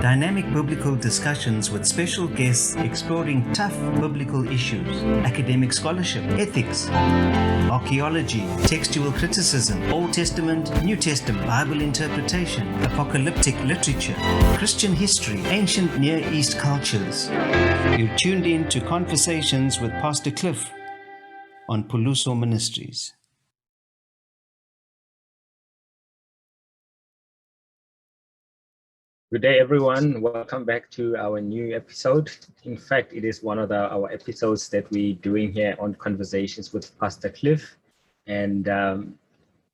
Dynamic biblical discussions with special guests exploring tough biblical issues, academic scholarship, ethics, archaeology, textual criticism, Old Testament, New Testament, Bible interpretation, apocalyptic literature, Christian history, ancient Near East cultures. You're tuned in to Conversations with Pastor Cliff on Puluso Ministries. Good day, everyone. Welcome back to our new episode. In fact, it is one of our episodes that we're doing here on Conversations with Pastor Cliff. And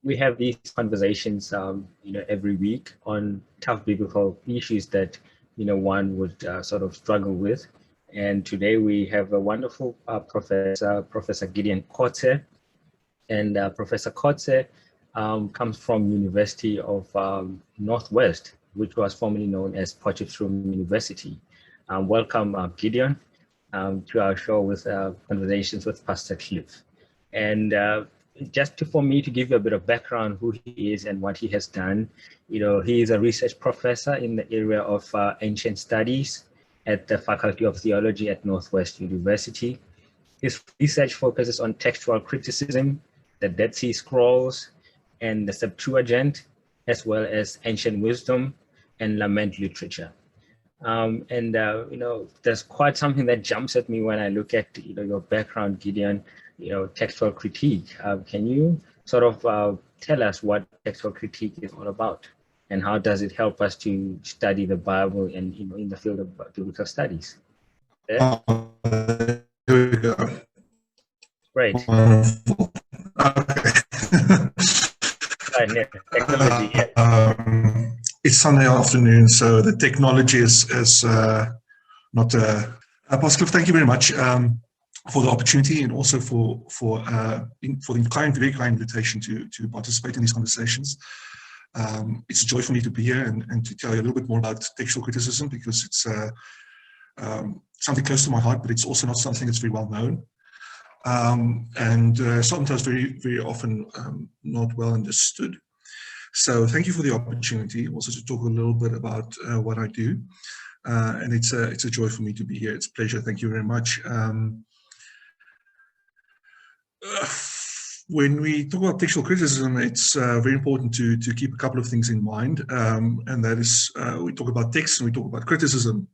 we have these conversations, every week on tough biblical issues that, one would sort of struggle with. And today we have a wonderful Professor Gideon Kotze. And Professor Kotze comes from University of Northwest, which was formerly known as Potchefstroom University. Welcome, Gideon, to our show with Conversations with Pastor Cliff. And for me to give you a bit of background who he is and what he has done, he is a research professor in the area of ancient studies at the Faculty of Theology at Northwest University. His research focuses on textual criticism, the Dead Sea Scrolls, and the Septuagint, as well as ancient wisdom and lament literature. There's quite something that jumps at me when I look at your background, Gideon, textual critique. Can you sort of tell us what textual critique is all about, and how does it help us to study the Bible and in the field of biblical studies? Here we go. Great. Wonderful. Okay. Technology, yeah. It's Sunday afternoon, so the technology is not. Pastor Cliff, thank you very much for the opportunity, and also for the very kind invitation to participate in these conversations. It's a joy for me to be here and to tell you a little bit more about textual criticism, because it's something close to my heart, but it's also not something that's very well known, and sometimes very often not well understood. So thank you for the opportunity also to talk a little bit about what I do, and it's a joy for me to be here. It's a pleasure. Thank you very much. When we talk about textual criticism, it's very important to keep a couple of things in mind, and that is we talk about text and we talk about criticism.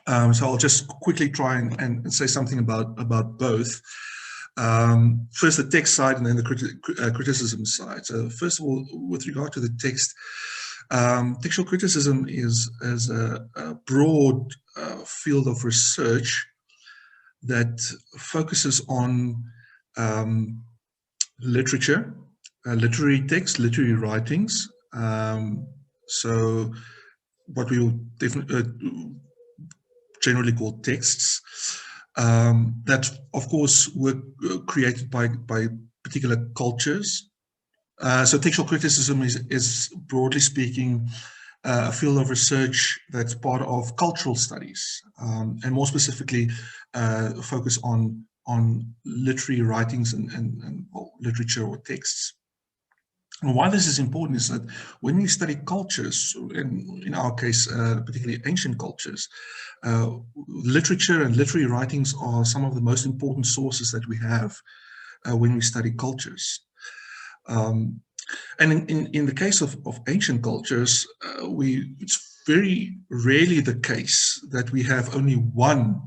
So I'll just quickly try and say something about both. First the text side and then the criticism side. So first of all, with regard to the text, textual criticism is a broad field of research that focuses on literature, literary text, literary writings. So what we will generally call texts. That, of course, were created by particular cultures. So textual criticism is broadly speaking, a field of research that's part of cultural studies, and more specifically, focus on literary writings and literature or texts. And why this is important is that when we study cultures, in our case, particularly ancient cultures, literature and literary writings are some of the most important sources that we have when we study cultures. And in the case of ancient cultures, it's very rarely the case that we have only one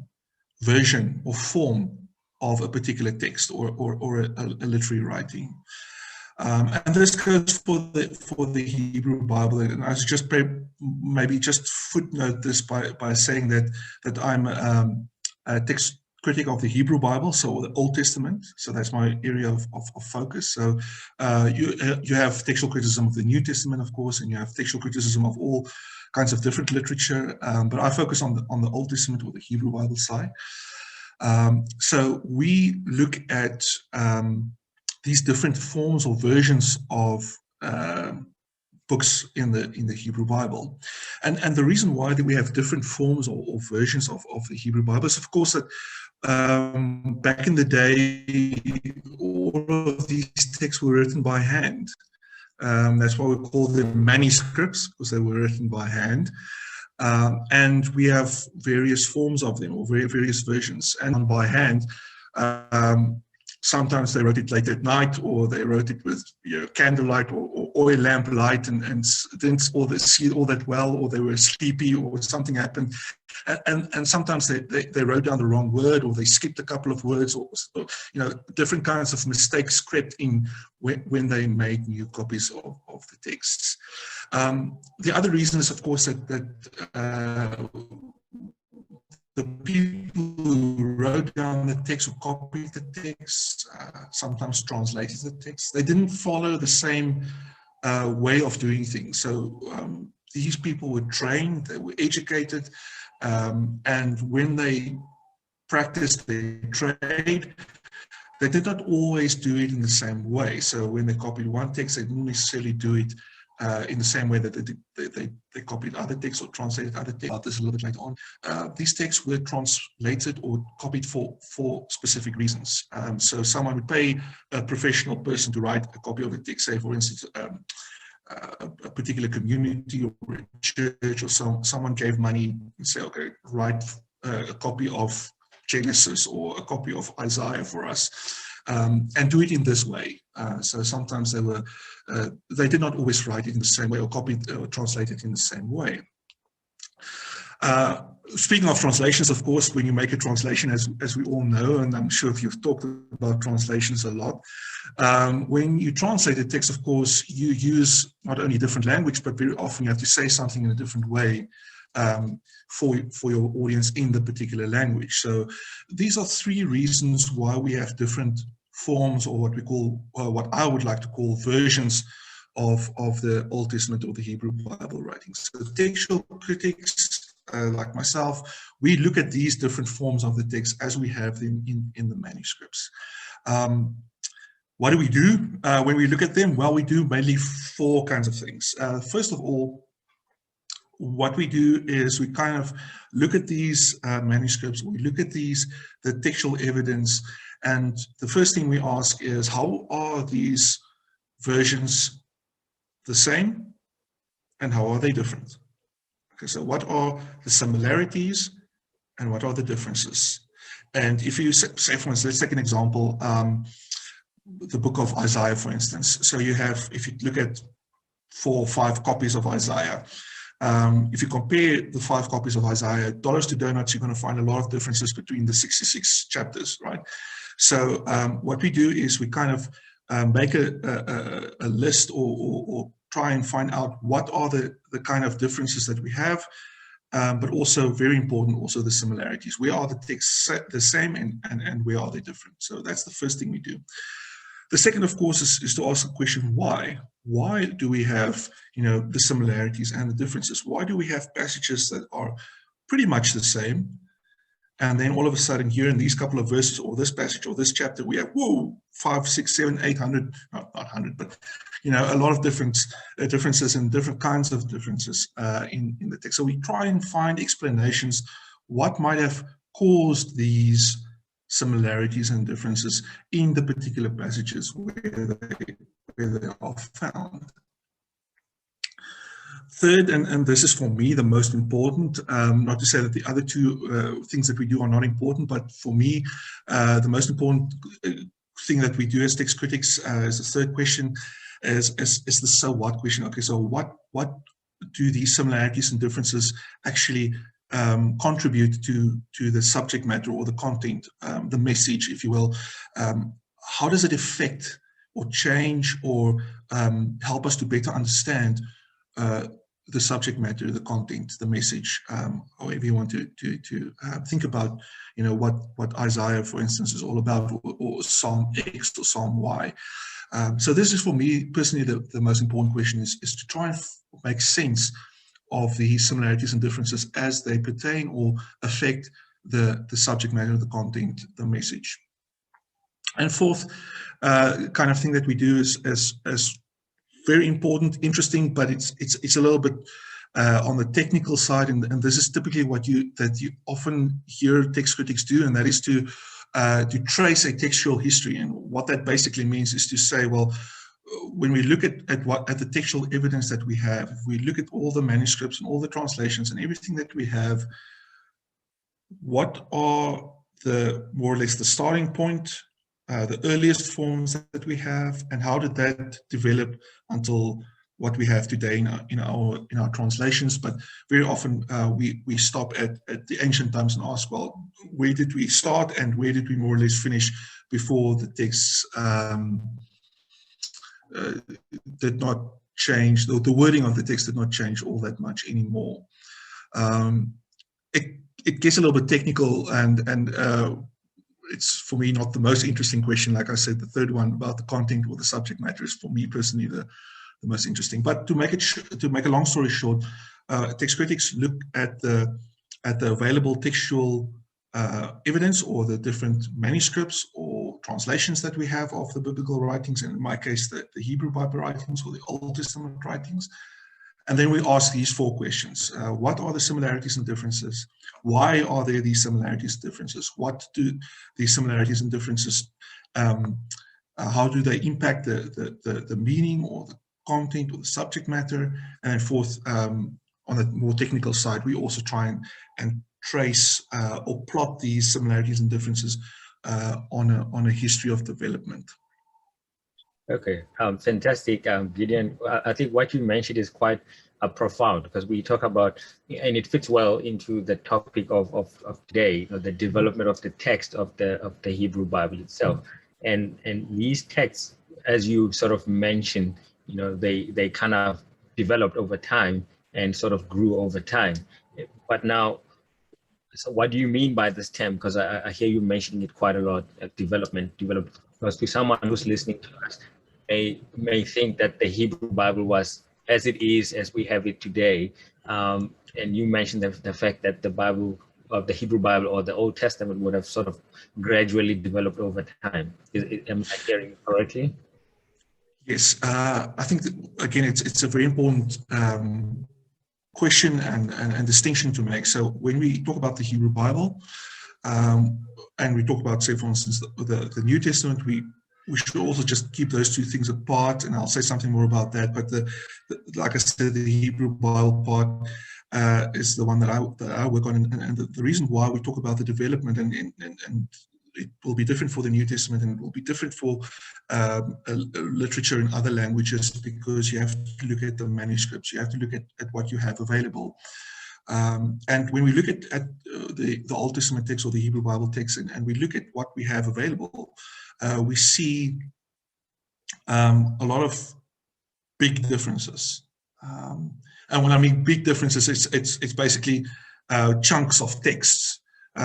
version or form of a particular text or a literary writing. And this goes for the Hebrew Bible, and I should maybe just footnote this by saying that I'm a text critic of the Hebrew Bible, so the Old Testament. So that's my area of focus. So you have textual criticism of the New Testament, of course, and you have textual criticism of all kinds of different literature. But I focus on the Old Testament or the Hebrew Bible side. So we look at these different forms or versions of books in the Hebrew Bible, and the reason why that we have different forms or versions of the Hebrew Bible is, of course, that back in the day, all of these texts were written by hand. That's why we call them manuscripts, because they were written by hand. And we have various forms of them, or various versions, and by hand. Sometimes they wrote it late at night, or they wrote it with candlelight or oil lamp light, and didn't see all that well, or they were sleepy, or something happened. And sometimes they wrote down the wrong word, or they skipped a couple of words, or different kinds of mistakes crept in when they made new copies of the texts. The other reason is, of course, that the people who wrote down the text or copied the text, sometimes translated the text, they didn't follow the same way of doing things. So these people were trained, they were educated, and when they practiced their trade, they did not always do it in the same way. So when they copied one text, they didn't necessarily do it in the same way that they copied other texts or translated other texts. This a little bit later on. These texts were translated or copied for specific reasons. So someone would pay a professional person to write a copy of a text, say for instance, a particular community or a church, or someone gave money and say, okay, write a copy of Genesis or a copy of Isaiah for us, and do it in this way. So sometimes they did not always write it in the same way or copy or translate it in the same way. Speaking of translations, of course, when you make a translation, as we all know, and I'm sure you've talked about translations a lot, when you translate a text, of course, you use not only different language, but very often you have to say something in a different way for your audience in the particular language. So these are three reasons why we have different forms, or what we call, what I would like to call, versions of the Old Testament or the Hebrew Bible writings. So textual critics, like myself, we look at these different forms of the text as we have them in the manuscripts. What do we do when we look at them? Well, we do mainly four kinds of things. First of all, what we do is we kind of look at these manuscripts, we look at the textual evidence, and the first thing we ask is, how are these versions the same, and how are they different? Okay, so what are the similarities, and what are the differences? And if you say, for instance, let's take an example, the book of Isaiah, for instance. So you have, if you look at 4 or 5 copies of Isaiah, if you compare the 5 copies of Isaiah, dollars to donuts, you're going to find a lot of differences between the 66 chapters, right? So what we do is we kind of make a list, or try and find out what are the kind of differences that we have, but also, very important, also the similarities. Where are the texts the same, and where are they different? So that's the first thing we do. The second, of course, is to ask the question, why? Why do we have, the similarities and the differences? Why do we have passages that are pretty much the same, and then all of a sudden here in these couple of verses, or this passage, or this chapter, we have, 5, 6, 7, 800, not 100, but a lot of differences and different kinds of differences in the text. So we try and find explanations, what might have caused these similarities and differences in the particular passages where they are found. Third, and this is for me the most important, not to say that the other two things that we do are not important, but for me, the most important thing that we do as text critics is the third question, is the so what question. Okay, so what do these similarities and differences actually contribute to the subject matter or the content, the message, if you will? How does it affect or change or help us to better understand the subject matter, the content, the message, however you want to think about, what Isaiah, for instance, is all about, or Psalm X or Psalm Y. So this is, for me personally, the most important question, is to try and make sense of the similarities and differences as they pertain or affect the subject matter, the content, the message. And fourth kind of thing that we do is very important, interesting, but it's a little bit on the technical side, and this is typically what you often hear text critics do, and that is to trace a textual history. And what that basically means is to say, well, when we look at the textual evidence that we have, if we look at all the manuscripts and all the translations and everything that we have, what are the more or less the starting point, the earliest forms that we have, and how did that develop until what we have today in our translations? But very often we stop at the ancient times and ask, well, where did we start and where did we more or less finish before the texts did not change, the wording of the text did not change all that much anymore. It gets a little bit technical, and it's for me not the most interesting question. Like I said, the third one about the content or the subject matter is for me personally the most interesting. But to make a long story short, text critics look at the available textual evidence, or the different manuscripts or translations that we have of the biblical writings, and in my case the Hebrew Bible writings or the Old Testament writings. And then we ask these 4 questions. What are the similarities and differences? Why are there these similarities and differences? What do these similarities and differences, how do they impact the meaning or the content or the subject matter? And then fourth, on the more technical side, we also try and trace or plot these similarities and differences on a history of development. Okay, fantastic, Gideon. I think what you mentioned is quite profound, because we talk about, and it fits well into the topic of today, the development of the text of the Hebrew Bible itself, and these texts, as you sort of mentioned, they kind of developed over time and sort of grew over time. But now, so what do you mean by this term? Because I hear you mentioning it quite a lot, development. Because to someone who's listening to us, may think that the Hebrew Bible was as it is, as we have it today. And you mentioned the fact that the Hebrew Bible or the Old Testament would have sort of gradually developed over time. Am I hearing you correctly? Yes, I think that, again, it's a very important question and distinction to make. So when we talk about the Hebrew Bible, and we talk about, say, for instance, the New Testament, we should also just keep those 2 things apart, and I'll say something more about that. But like I said, the Hebrew Bible part is the one that I work on, and the reason why we talk about the development, and it will be different for the New Testament, and it will be different for literature in other languages, because you have to look at the manuscripts, you have to look at what you have available. And when we look at the Old Testament text or the Hebrew Bible text, and we look at what we have available, we see a lot of big differences. And when I mean big differences, it's basically chunks of texts.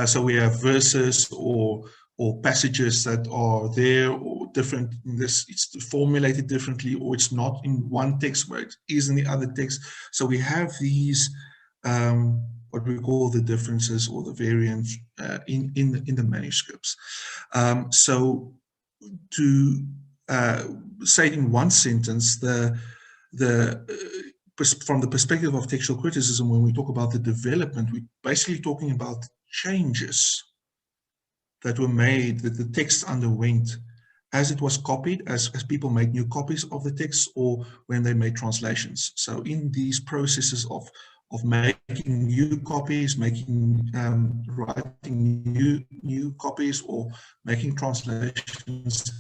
So we have verses or passages that are there or different. It's formulated differently, or it's not in one text where it is in the other text. So we have these what we call the differences or the variants in the manuscripts. So to say it in one sentence, from the perspective of textual criticism, when we talk about the development, we're basically talking about changes that were made, that the text underwent as it was copied, as people made new copies of the text, or when they made translations. So in these processes of making new copies, writing new copies, or making translations,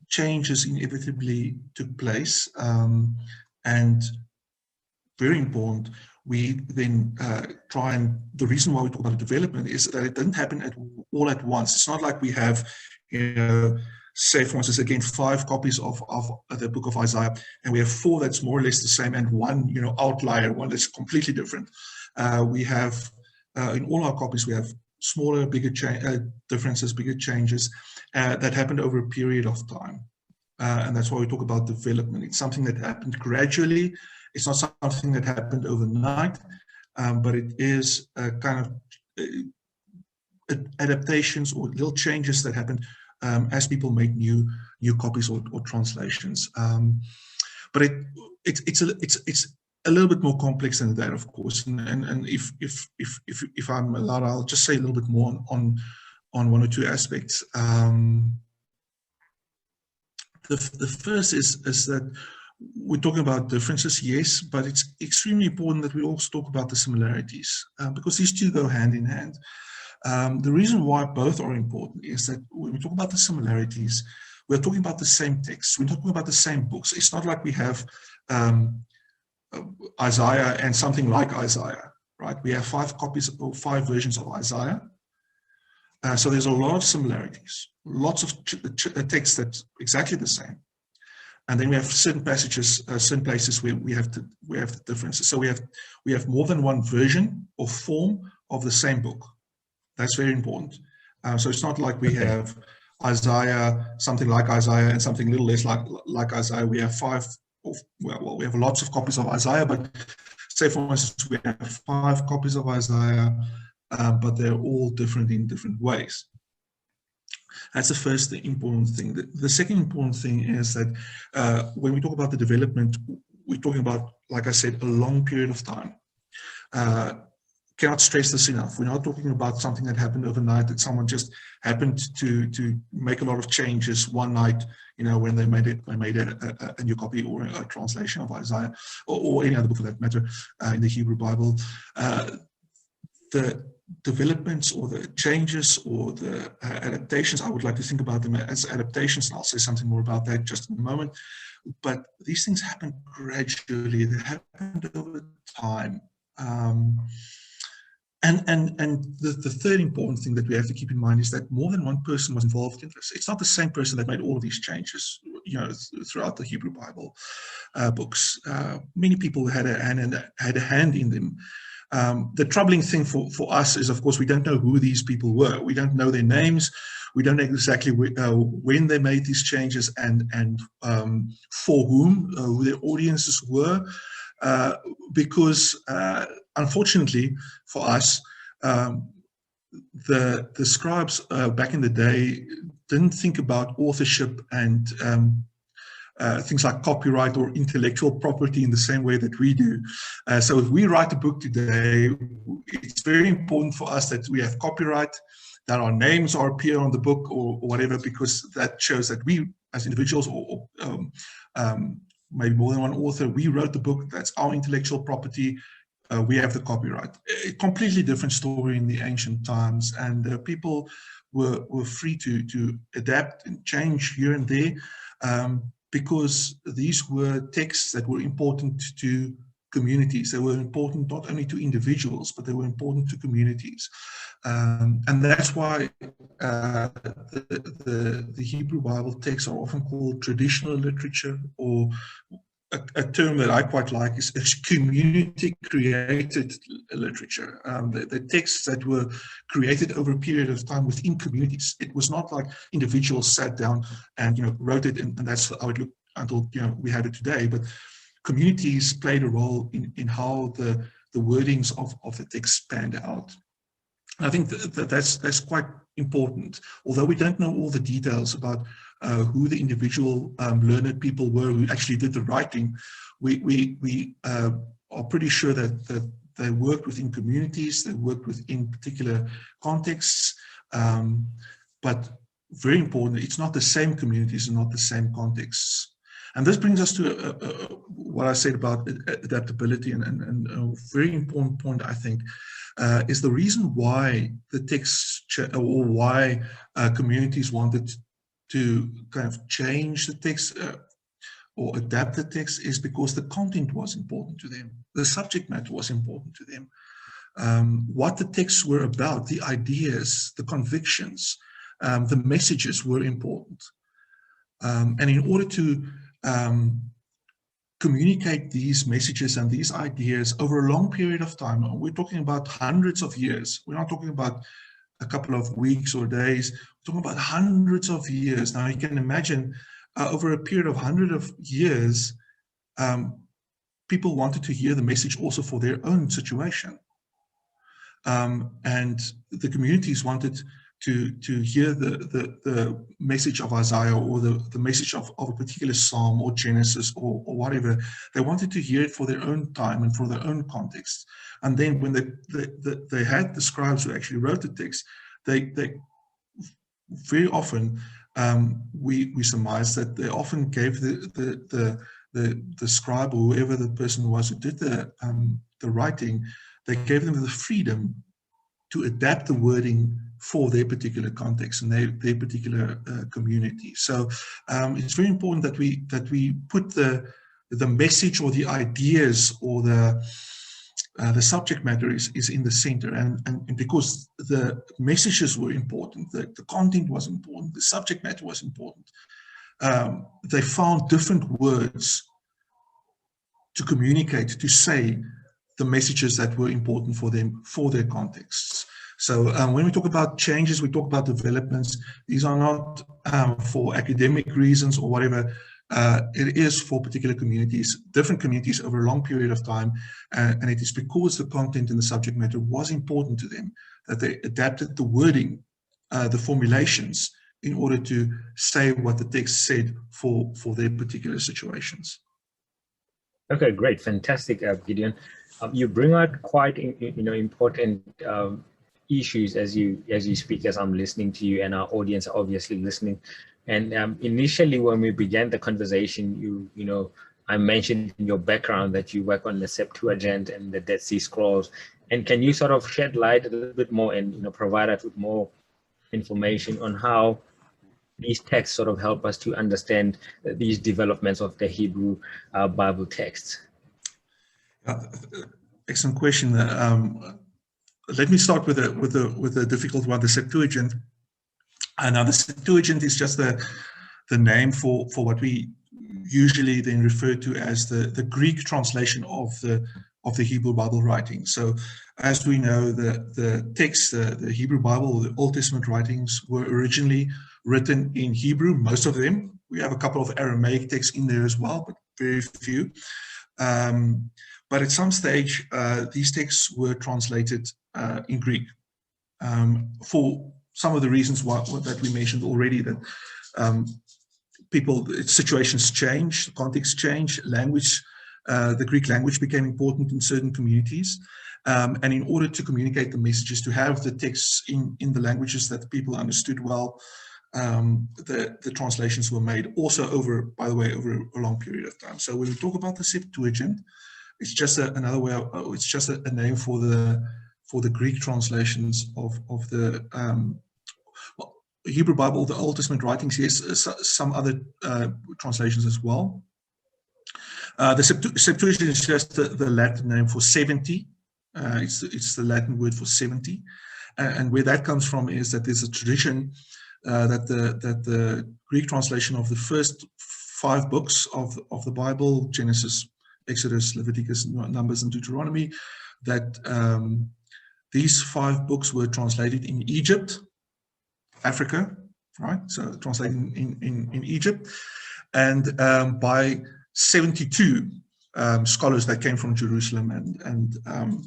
changes inevitably took place. And very important, we then try, and the reason why we talk about development is that it didn't happen all at once. It's not like we have, say, for instance, again, 5 copies of the book of Isaiah, and we have 4 that's more or less the same, and one, outlier, one that's completely different. We have, in all our copies, we have smaller, bigger differences, bigger changes that happened over a period of time. And that's why we talk about development. It's something that happened gradually. It's not something that happened overnight, but it is kind of adaptations or little changes that happened as people make new copies or translations. But it's a little bit more complex than that, of course. And if I'm allowed, I'll just say a little bit more on one or two aspects. The first is that we're talking about differences, yes, but it's extremely important that we also talk about the similarities, because these two go hand in hand. The reason why both are important is that when we talk about the similarities, we're talking about the same text. We're talking about the same books. It's not like we have Isaiah and something like Isaiah, right? We have 5 copies or 5 versions of Isaiah. So there's a lot of similarities, lots of text that's exactly the same. And then we have certain passages, certain places where we have the differences. So we have more than one version or form of the same book. That's very important. So it's not like we have Isaiah, something like Isaiah, and something a little less like Isaiah. We have we have lots of copies of Isaiah, but say for instance we have 5 copies of Isaiah, but they're all different in different ways. That's the first important thing. The second important thing is that when we talk about the development, we're talking about, like I said, a long period of time. Cannot stress this enough. We're not talking about something that happened overnight, that someone just happened to make a lot of changes one night, when they made a new copy or a translation of Isaiah or any other book for that matter in the Hebrew Bible. The developments or the changes or the adaptations, I would like to think about them as adaptations, and I'll say something more about that just in a moment. But these things happen gradually. They happened over time. And the third important thing that we have to keep in mind is that more than one person was involved in this. It's not the same person that made all of these changes, throughout the Hebrew Bible books. Many people had a hand in them. The troubling thing for us is, of course, we don't know who these people were. We don't know their names. We don't know exactly when they made these changes and for whom, who their audiences were. Because unfortunately for us, the scribes back in the day didn't think about authorship and things like copyright or intellectual property in the same way that we do. So if we write a book today, it's very important for us that we have copyright, that our names appear on the book or whatever, because that shows that we as individuals or maybe more than one author, we wrote the book, that's our intellectual property, we have the copyright. A completely different story in the ancient times, and people were free to adapt and change here and there, because these were texts that were important to communities. They were important not only to individuals, but they were important to communities. And that's why the Hebrew Bible texts are often called traditional literature, or a term that I quite like is community-created literature. The texts that were created over a period of time within communities. It was not like individuals sat down and wrote it, and that's how it looked until we had it today. But communities played a role in how the wordings of the text panned out. And I think that's quite important. Although we don't know all the details about who the individual learned people were who actually did the writing, we are pretty sure that they worked within communities, they worked within particular contexts, but very important, it's not the same communities and not the same contexts. And this brings us to what I said about adaptability, and a very important point, I think, is the reason why the text, or why communities wanted to kind of change the text or adapt the text, is because the content was important to them. The subject matter was important to them. What the texts were about, the ideas, the convictions, the messages were important. And in order to communicate these messages and these ideas over a long period of time, we're talking about hundreds of years. We're not talking about a couple of weeks or days. We're talking about hundreds of years. Now you can imagine over a period of hundreds of years, people wanted to hear the message also for their own situation. And the communities wanted to hear the message of Isaiah, or the message of a particular Psalm or Genesis or whatever. They wanted to hear it for their own time and for their own context. And then when they had the scribes who actually wrote the text, they very often we surmise that they often gave the scribe or whoever the person was who did the writing, they gave them the freedom to adapt the wording for their particular context and their particular community. So it's very important that we put the message or the ideas or the subject matter is in the center, and because the messages were important, the content was important, the subject matter was important, they found different words to communicate, to say the messages that were important for them, for their contexts. So when we talk about changes, we talk about developments. These are not for academic reasons or whatever. It is for particular communities, different communities over a long period of time. And it is because the content and the subject matter was important to them that they adapted the wording, the formulations, in order to say what the text said for their particular situations. Okay, great, fantastic, Gideon. You bring out quite important issues as you speak, as I'm listening to you, and our audience are obviously listening. And initially, when we began the conversation, I mentioned in your background that you work on the Septuagint and the Dead Sea Scrolls. And can you sort of shed light a little bit more and provide us with more information on how these texts sort of help us to understand these developments of the Hebrew Bible texts? Excellent question. Let me start with a difficult one, the Septuagint. Now, the Septuagint is just the name for what we usually then refer to as the Greek translation of the Hebrew Bible writing. So, as we know, the text, the Hebrew Bible, the Old Testament writings were originally written in Hebrew, most of them. We have a couple of Aramaic texts in there as well, but very few. But at some stage, these texts were translated in Greek for some of the reasons that we mentioned already, that situations change, context change, language, the Greek language became important in certain communities. And in order to communicate the messages, to have the texts in the languages that people understood well, the translations were made also over a long period of time. So when we talk about the Septuagint, it's just another way. It's just a name for the Greek translations of the Hebrew Bible, the Old Testament writings. Yes, some other translations as well. The Septuagint is just the Latin name for 70. It's the Latin word for 70, and where that comes from is that there's a tradition that the Greek translation of the first 5 books of the Bible, Genesis, Exodus, Leviticus, Numbers, and Deuteronomy, that these 5 books were translated in Egypt, Africa, right? So translated in Egypt, and by 72 scholars that came from Jerusalem, and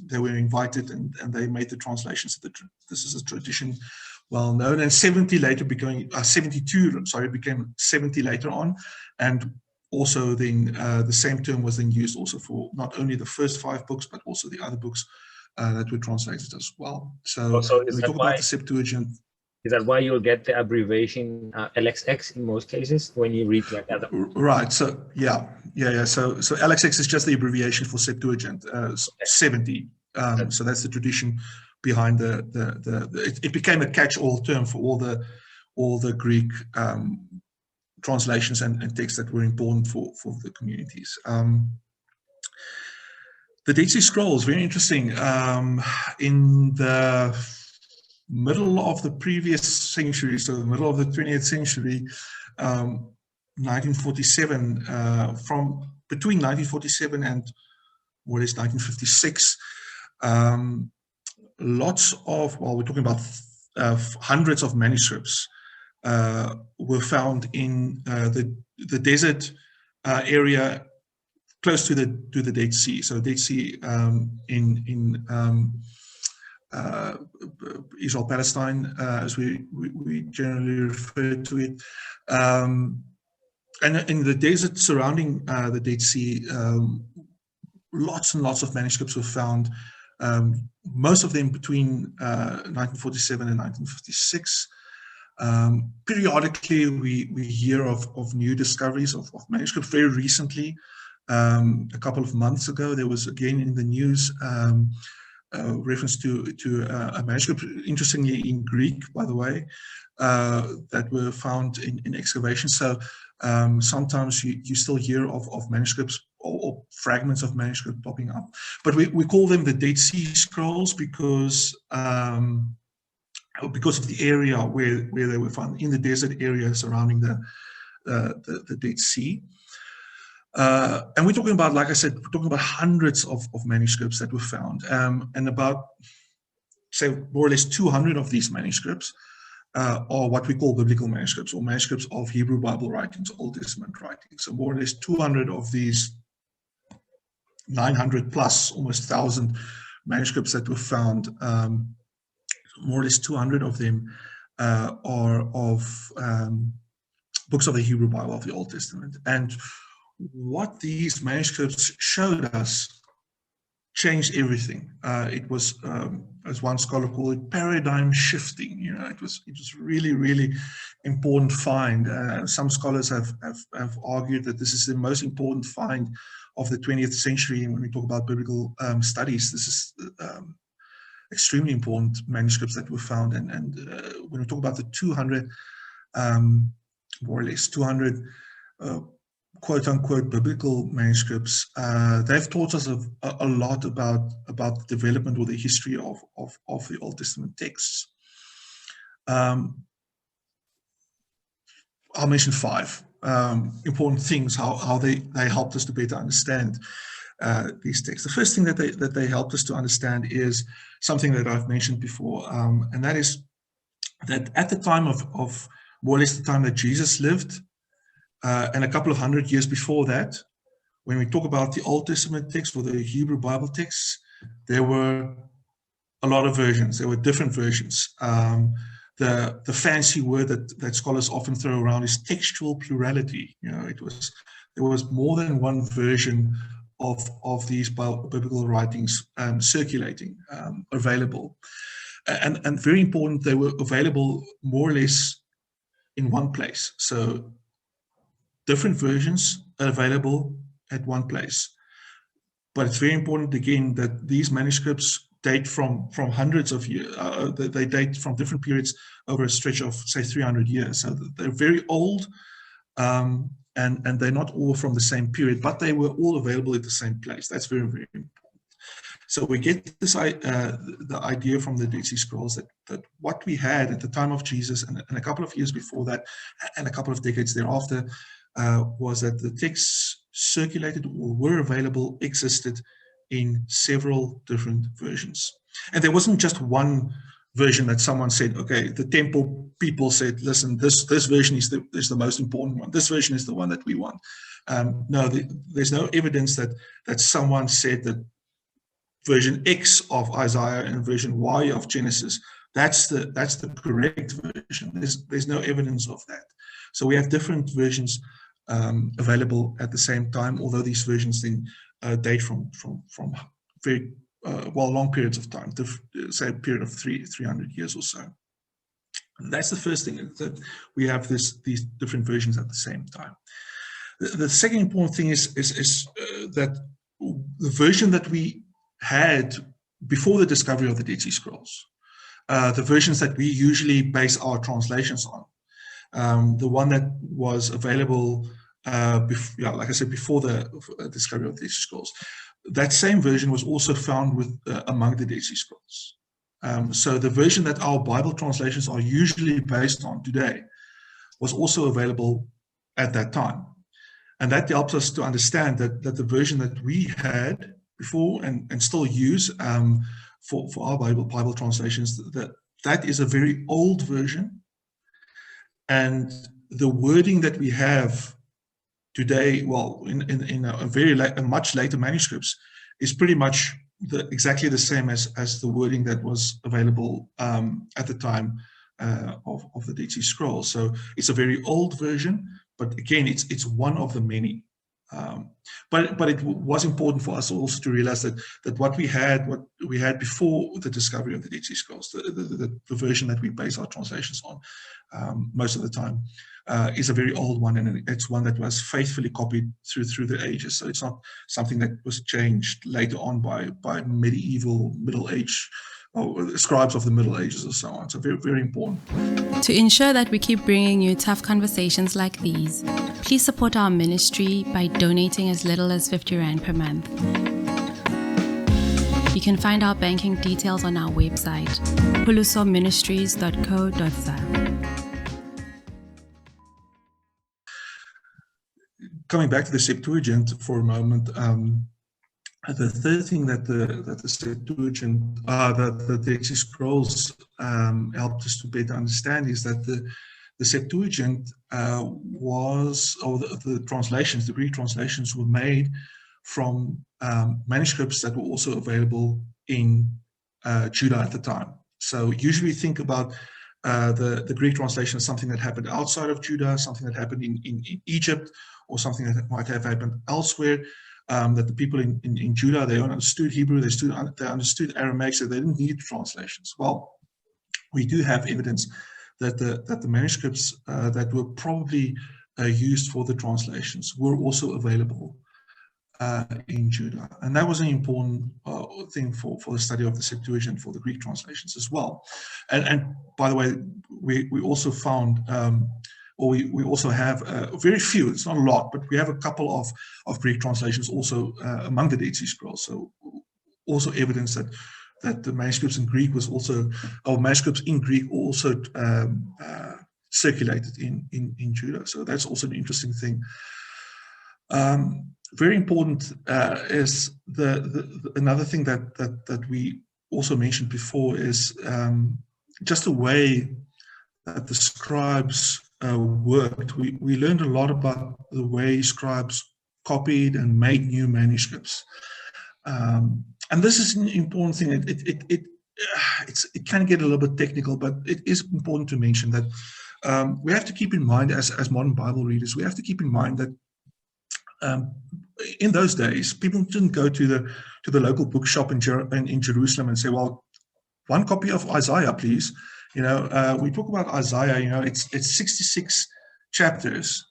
they were invited, and they made the translations. This is a tradition well known, and 72 became 70 later on, and also then the same term was then used also for not only the first 5 books, but also the other books that were translated as well. So when we talk about the Septuagint, is that why you'll get the abbreviation LXX in most cases when you read like other? Right. So yeah. So LXX is just the abbreviation for Septuagint, 70. So that's the tradition behind it became a catch-all term for all the Greek translations and texts that were important for the communities. The Dead Sea Scrolls, very interesting. In the middle of the previous century, so the middle of the 20th century, 1947, from between 1947 and what is 1956, lots of, well, we're talking about hundreds of manuscripts were found in the desert area close to the Dead Sea. So Dead Sea in Israel, Palestine, as we generally refer to it. And in the desert surrounding the Dead Sea, lots and lots of manuscripts were found, most of them between 1947 and 1956. Periodically, we hear of new discoveries of manuscripts. Very recently, a couple of months ago, there was again in the news reference to a manuscript, interestingly in Greek, by the way, that were found in excavation. So sometimes you still hear of manuscripts or fragments of manuscript popping up. But we call them the Dead Sea Scrolls because of the area where they were found, in the desert area surrounding the Dead Sea. And we're talking about, like I said, we're talking about hundreds of manuscripts that were found, and about, say, more or less 200 of these manuscripts are what we call biblical manuscripts, or manuscripts of Hebrew Bible writings, Old Testament writings. So more or less 200 of these 900 plus, almost 1,000 manuscripts that were found, more or less 200 of them are of books of the Hebrew Bible, of the Old Testament. And what these manuscripts showed us changed everything. It was, as one scholar called it, paradigm shifting. You know, it was really, really important find. Some scholars have argued that this is the most important find of the 20th century. And when we talk about biblical studies, this is extremely important manuscripts that were found. And when we talk about the 200, more or less 200 quote-unquote biblical manuscripts, they've taught us a lot about the development or the history of the Old Testament texts. I'll mention 5 important things, how they helped us to better understand these texts. The first thing that they helped us to understand is something that I've mentioned before, and that is that at the time of more or less the time that Jesus lived, and a couple of hundred years before that, when we talk about the Old Testament text or the Hebrew Bible texts, there were a lot of versions. There were different versions. The fancy word that scholars often throw around is textual plurality. You know, there was more than one version of these biblical writings circulating, available, and very important, they were available more or less in one place. So different versions are available at one place. But it's very important, again, that these manuscripts date from hundreds of years. They date from different periods over a stretch of, say, 300 years. So they're very old, and they're not all from the same period, but they were all available at the same place. That's very, very important. So we get this the idea from the Dead Sea Scrolls that what we had at the time of Jesus and a couple of years before that and a couple of decades thereafter was that the texts circulated or were available, existed in several different versions. And there wasn't just one version that someone said, okay, the temple people said, listen, this version is the most important one. This version is the one that we want. No, there's no evidence that someone said that version X of Isaiah and version Y of Genesis, that's the correct version. There's no evidence of that. So we have different versions available at the same time, although these versions then date from very long periods of time, say a period of 300 years or so. That's the first thing, that we have these different versions at the same time. The second important thing is that the version that we had before the discovery of the Dead Sea Scrolls, the versions that we usually base our translations on, the one that was available, like I said, before the discovery of the Dead Sea Scrolls, that same version was also found among the Dead Sea Scrolls. So the version that our Bible translations are usually based on today was also available at that time. And that helps us to understand that the version that we had before and still use for our Bible translations, that is a very old version. And the wording that we have today, well, in a much later manuscripts, is pretty much exactly the same as the wording that was available at the time of the Dead Sea Scrolls. So it's a very old version, but again, it's one of the many But it was important for us also to realize that what we had before the discovery of the Dead Sea Scrolls, the version that we base our translations on most of the time, is a very old one, and it's one that was faithfully copied through the ages. So it's not something that was changed later on by medieval, Middle Age, or scribes of the Middle Ages or so on. So very, very important. To ensure that we keep bringing you tough conversations like these, please support our ministry by donating as little as 50 Rand per month. You can find our banking details on our website, pulusoministries.co.za. Coming back to the Septuagint for a moment, the third thing that the Septuagint, the Dead Sea Scrolls helped us to better understand is that the Septuagint the translations, the Greek translations, were made from manuscripts that were also available in Judah at the time. So usually we think about the Greek translation as something that happened outside of Judah, something that happened in Egypt, or something that might have happened elsewhere. That the people in Judah, they understood Hebrew, they understood Aramaic, so they didn't need translations. Well, we do have evidence that the manuscripts that were probably used for the translations were also available in Judah, and that was an important thing for the study of the Septuagint, for the Greek translations as well. And by the way, we also found. We also have very few, it's not a lot, but we have a couple of Greek translations also among the Dead Sea Scrolls. So also evidence that the manuscripts in Greek manuscripts in Greek also circulated in Judah. So that's also an interesting thing. Very important is another thing that we also mentioned before is just the way that the scribes worked. We learned a lot about the way scribes copied and made new manuscripts, and this is an important thing. It can get a little bit technical, but it is important to mention that we have to keep in mind, as modern Bible readers, we have to keep in mind that in those days, people didn't go to the local bookshop in Jerusalem and say, "Well, one copy of Isaiah, please." We talk about Isaiah, it's 66 chapters.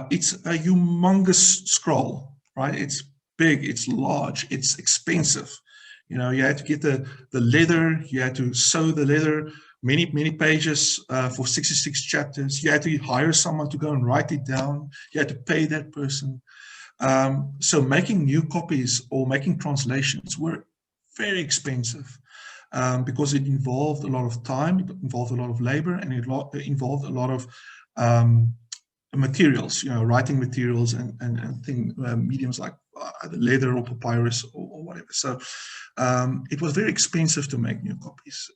It's a humongous scroll, right? It's big, it's large, it's expensive. You had to get the leather, you had to sew the leather, many pages for 66 chapters. You had to hire someone to go and write it down. You had to pay that person. So making new copies or making translations were very expensive. Because it involved a lot of time, it involved a lot of labor, and it involved a lot of materials, writing materials and mediums like either leather or papyrus or whatever. So it was very expensive to make new copies.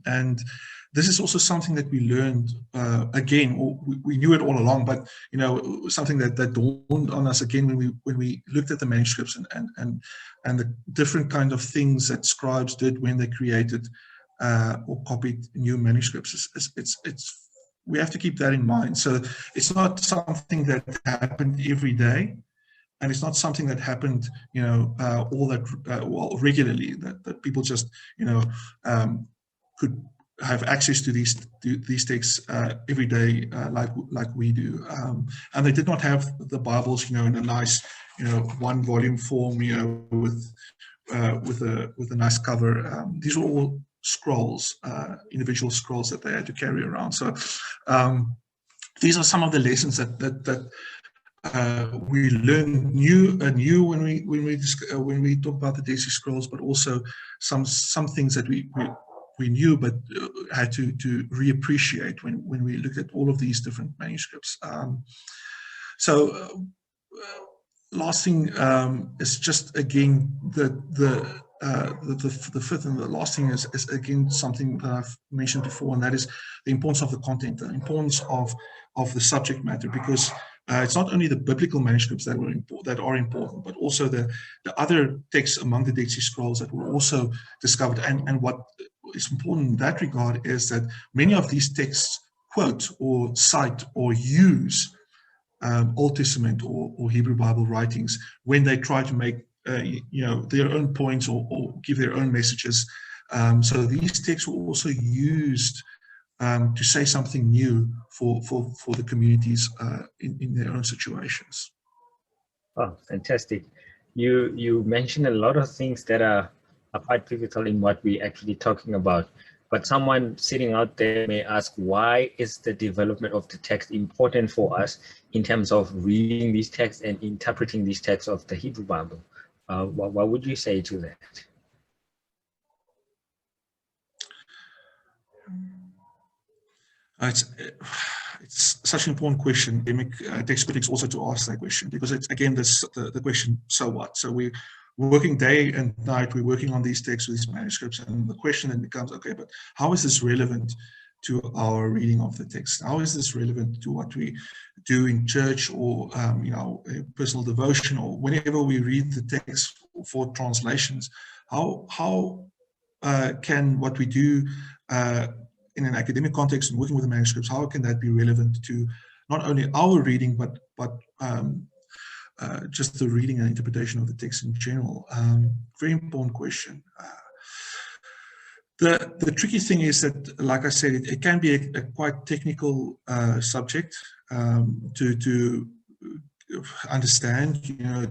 And this is also something that we learned again, or we knew it all along, but something that dawned on us again when we looked at the manuscripts and the different kind of things that scribes did when they created or copied new manuscripts. We have to keep that in mind. So it's not something that happened every day, and it's not something that happened regularly, that people just could have access to these texts every day like we do, and they did not have the Bibles in a nice one volume form with a nice cover. These were all scrolls, individual scrolls that they had to carry around. So these are some of the lessons that we learned new when we talk about the Dead Sea Scrolls, but also some things that we knew but had to reappreciate when we looked at all of these different manuscripts. Last thing is just again the fifth and the last thing is again something that I've mentioned before, and that is the importance of the content, the importance of the subject matter, because it's not only the biblical manuscripts that are important, but also the other texts among the Dead Sea Scrolls that were also discovered. And what is important in that regard is that many of these texts quote or cite or use Old Testament or Hebrew Bible writings when they try to make their own points or give their own messages. So these texts were also used to say something new for the communities in their own situations. Oh, fantastic. You mentioned a lot of things that are quite pivotal in what we're actually talking about. But someone sitting out there may ask, why is the development of the text important for us in terms of reading these texts and interpreting these texts of the Hebrew Bible? What would you say to that? It's such an important question. Text critics also to ask that question, because it's again the question, so what? So we're working day and night, we're working on these texts, with these manuscripts, and the question then becomes, okay, but how is this relevant to our reading of the text? How is this relevant to what we do in church or personal devotion, or whenever we read the text for translations? How can what we do in an academic context and working with the manuscripts, how can that be relevant to not only our reading, but just the reading and interpretation of the text in general? Very important question. The tricky thing is that, like I said, it can be a quite technical subject to understand,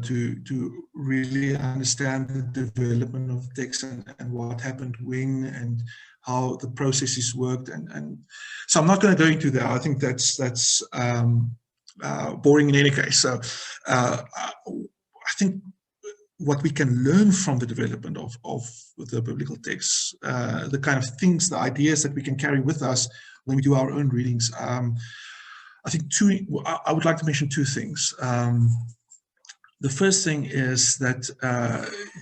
to really understand the development of the text and what happened when and how the processes worked, and so I'm not going to go into that. I think that's boring in any case. So I think what we can learn from the development of the biblical texts, the kind of things, the ideas that we can carry with us when we do our own readings. I think I would like to mention two things. The first thing is that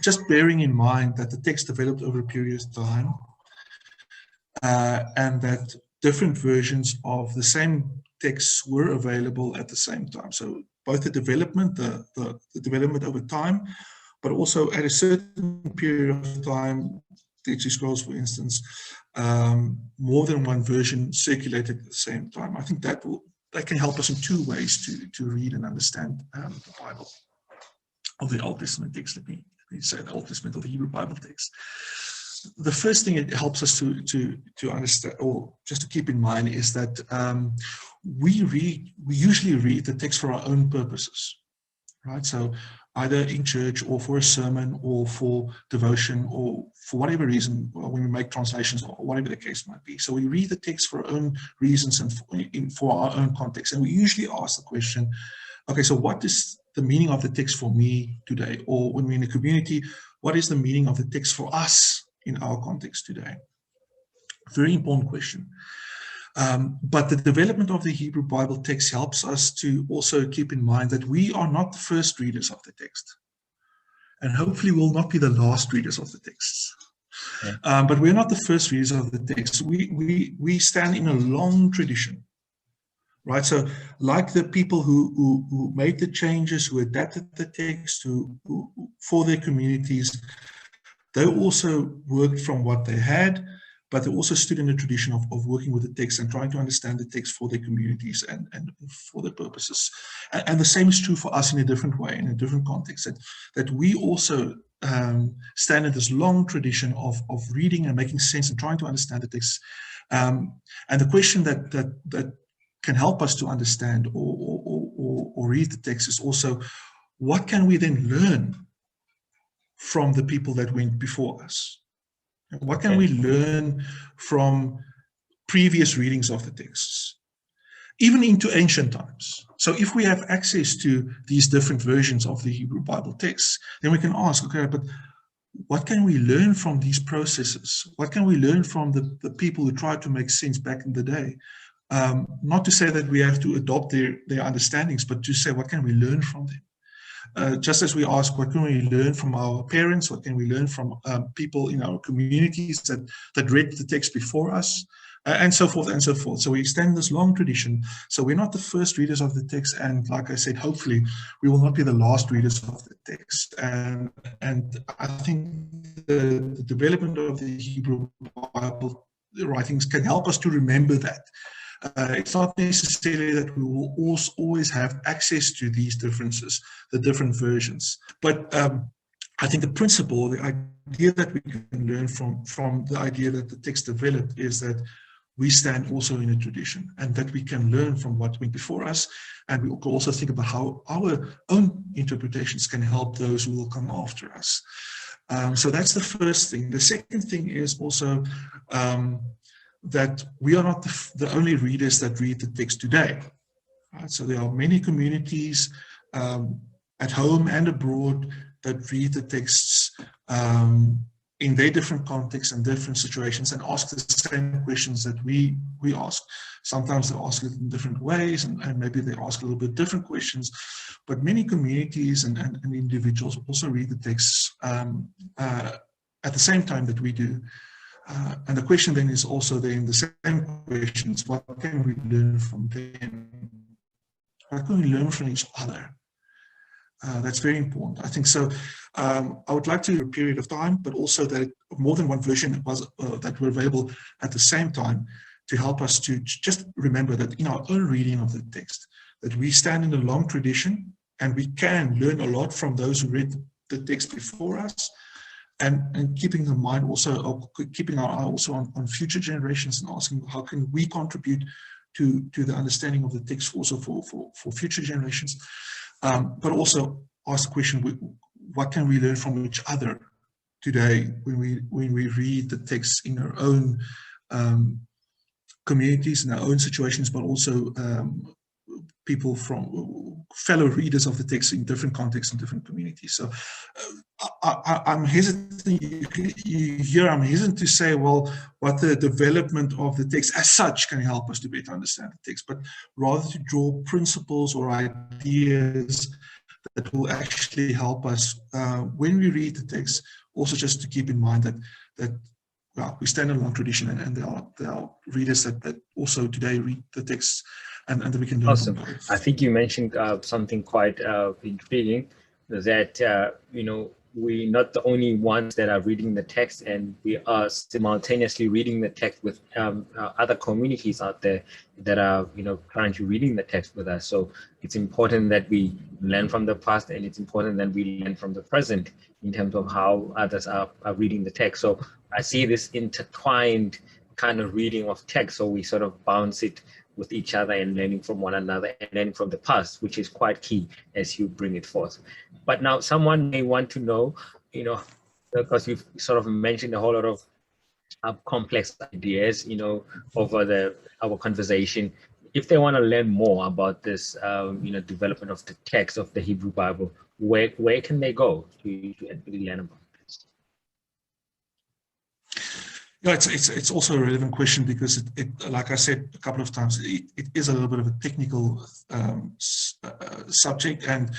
just bearing in mind that the text developed over a period of time, and that different versions of the same texts were available at the same time. So both the development, the development over time, but also at a certain period of time, Dead Sea Scrolls, for instance, more than one version circulated at the same time. I think that can help us in two ways to read and understand the Bible, of the Old Testament text. Let me say the Old Testament, or the Hebrew Bible text. The first thing it helps us to understand, or just to keep in mind, is that we usually read the text for our own purposes, right? So either in church or for a sermon or for devotion or for whatever reason, when we make translations or whatever the case might be. So we read the text for our own reasons and for our own context. And we usually ask the question, okay, so what is the meaning of the text for me today? Or when we're in a community, what is the meaning of the text for us in our context today? Very important question. But the development of the Hebrew Bible text helps us to also keep in mind that we are not the first readers of the text, and hopefully will not be the last readers of the texts. Yeah. But we're not the first readers of the text. We stand in a long tradition, right? So like the people who made the changes, who adapted the text who for their communities, they also worked from what they had, but they also stood in the tradition of working with the text and trying to understand the text for their communities and for their purposes. And the same is true for us in a different way, in a different context, that we also stand in this long tradition of reading and making sense and trying to understand the text. And the question that can help us to understand or read the text is also, what can we then learn from the people that went before us? What can we learn from previous readings of the texts, even into ancient times? So if we have access to these different versions of the Hebrew Bible texts, then we can ask, okay, but what can we learn from these processes? What can we learn from the people who tried to make sense back in the day? Not to say that we have to adopt their understandings, but to say, what can we learn from them? Just as we ask, what can we learn from our parents? What can we learn from people in our communities that read the text before us? And so forth and so forth. So we extend this long tradition. So we're not the first readers of the text. And like I said, hopefully we will not be the last readers of the text. And I think the development of the Hebrew Bible writings can help us to remember that. It's not necessarily that we will always have access to these differences, the different versions. But I think the principle, the idea that we can learn from the idea that the text developed is that we stand also in a tradition, and that we can learn from what went before us, and we can also think about how our own interpretations can help those who will come after us. So that's the first thing. The second thing is also that we are not the only readers that read the text today. Right? So there are many communities at home and abroad that read the texts in their different contexts and different situations, and ask the same questions that we ask. Sometimes they ask it in different ways, and maybe they ask a little bit different questions, but many communities and individuals also read the texts at the same time that we do. And the question then is also then the same questions: what can we learn from them? What can we learn from each other? That's very important, I think. So I would like to, a period of time, but also that more than one version was that were available at the same time, to help us to just remember that in our own reading of the text, that we stand in a long tradition, and we can learn a lot from those who read the text before us, and keeping in mind also, or keeping our eye also on future generations, and asking how can we contribute to the understanding of the text also for future generations. But also ask the question: what can we learn from each other today when we read the text in our own communities, in our own situations, but also people from fellow readers of the text in different contexts and different communities. So I'm hesitant. I'm hesitant to say, well, what the development of the text as such can help us to better understand the text, but rather to draw principles or ideas that will actually help us when we read the text. Also, just to keep in mind that well, we stand in a long tradition, and there are readers that also today read the text, and that we can learn Awesome. from both. I think you mentioned something quite intriguing, that we're not the only ones that are reading the text, and we are simultaneously reading the text with other communities out there that are currently reading the text with us. So it's important that we learn from the past, and it's important that we learn from the present in terms of how others are reading the text. So I see this intertwined kind of reading of text, so we sort of bounce it with each other and learning from one another and learning from the past, which is quite key as you bring it forth. But now someone may want to know, because you've sort of mentioned a whole lot of complex ideas, over our conversation. If they want to learn more about this, development of the text of the Hebrew Bible, where can they go to actually learn about this? Yeah, it's also a relevant question, because it like I said a couple of times, it is a little bit of a technical subject, and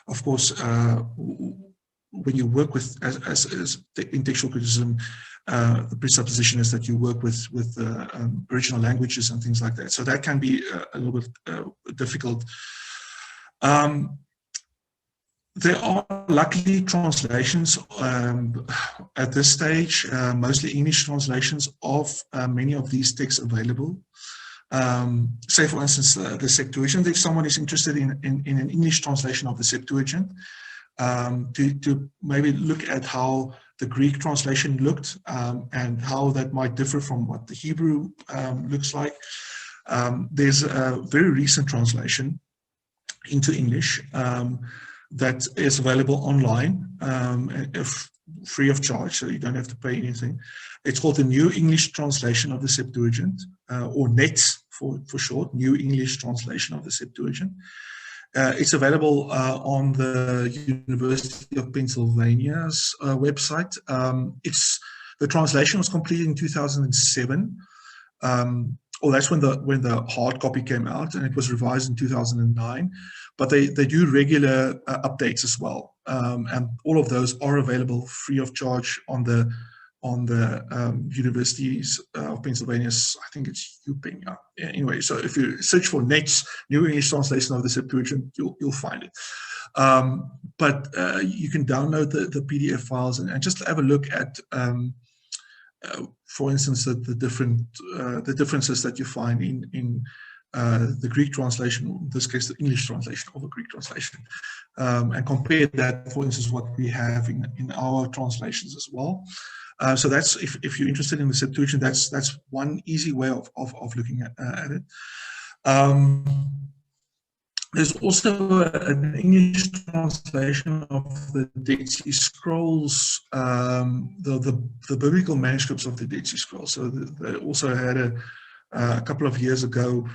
of course, when you work with as in textual criticism, the presupposition is that you work with original languages and things like that. So that can be a little bit difficult. There are luckily translations at this stage, mostly English translations of many of these texts available. Say, for instance, the Septuagint. If someone is interested in an English translation of the Septuagint, to maybe look at how the Greek translation looked, and how that might differ from what the Hebrew looks like. There's a very recent translation into English that is available online, if free of charge, so you don't have to pay anything. It's called the New English Translation of the Septuagint, or NETS for short, New English Translation of the Septuagint. It's available on the University of Pennsylvania's website. The translation was completed in 2007. That's when the hard copy came out, and it was revised in 2009. But they do regular updates as well, and all of those are available free of charge on the Universities of Pennsylvania's, I think it's UPenn. Yeah. Anyway, so if you search for NETS, New English Translation of the Septuagint, you'll find it. But you can download the PDF files and just have a look at for instance, the differences that you find in the Greek translation, in this case, the English translation of a Greek translation, and compare that, for instance, what we have in our translations as well. So that's, if you're interested in the Septuagint, that's one easy way of looking at it. There's also an English translation of the Dead Sea Scrolls, the biblical manuscripts of the Dead Sea Scrolls. So they also had a couple of years ago.